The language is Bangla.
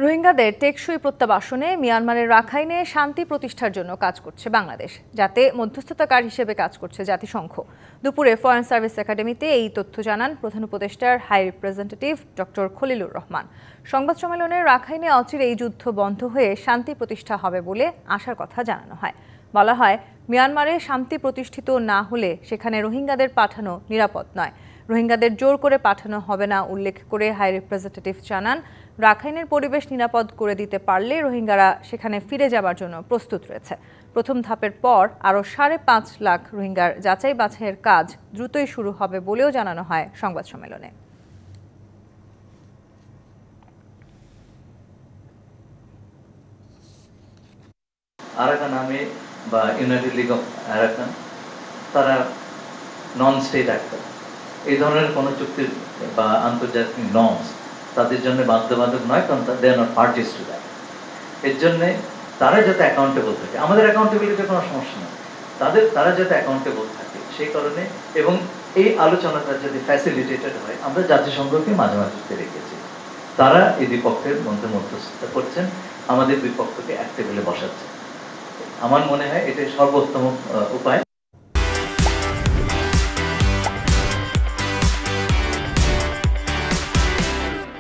রোহিঙ্গাদের টেকসই প্রত্যাবাসনে মিয়ানমারের রাখাইনে শান্তি প্রতিষ্ঠার জন্য কাজ করছে বাংলাদেশ, যাতে মধ্যস্থতাকার হিসেবে কাজ করছে জাতিসংঘ। দুপুরে ফরেন সার্ভিস একাডেমিতে এই তথ্য জানান প্রধান উপদেষ্টার high representative doctor Khalilur Rahman. সংবাদ সম্মেলনে রাখাইনে অচিরেই যুদ্ধ বন্ধ হয়ে শান্তি প্রতিষ্ঠা হবে বলে আশার কথা জানানো হয়। বলা হয়, মিয়ানমারে শান্তি প্রতিষ্ঠিত না হলে সেখানে রোহিঙ্গাদের পাঠানো নিরাপদ নয়। রোহিঙ্গাদের জোর করে পাঠানো হবে না উল্লেখ করে হাই রিপ্রেজেন্টেটিভ জানান, রাখাইনের পরিবেশ নিরাপদ করে দিতে পারলে রোহিঙ্গারা সেখানে ফিরে যাবার জন্য প্রস্তুত রয়েছে। প্রথম ধাপের পর আরও 5.5 লাখ রোহিঙ্গার যাচাই বাছাইয়ের কাজ দ্রুতই শুরু হবে বলেও জানানো হয় সংবাদ সম্মেলনে। আরাকান আর্মি বা ইউনাইটেড লিগ অফ আরাকান তারা নন স্টেট অ্যাক্টর। এই ধরনের কোনো চুক্তির বা আন্তর্জাতিক নর্মস তাদের জন্য বাধ্যবাধক নয়, কারণ they are not parties to that. এর জন্যে তারা যাতে অ্যাকাউন্টেবল থাকে, আমাদের অ্যাকাউন্টেবিলিটির কোনো সমস্যা নেই, তারা যাতে অ্যাকাউন্টেবল থাকে সেই কারণে, এবং এই আলোচনাটা যদি ফ্যাসিলিটেটেড হয়, আমরা জাতিসংঘকে মাঝে মাঝে রেখেছি। তারা এই দুই পক্ষের মধ্যে মধ্যস্থতা করছেন, আমাদের দুই পক্ষকে এক টেবিলে বসাচ্ছেন। আমার মনে হয় এটা সর্বোত্তম উপায়।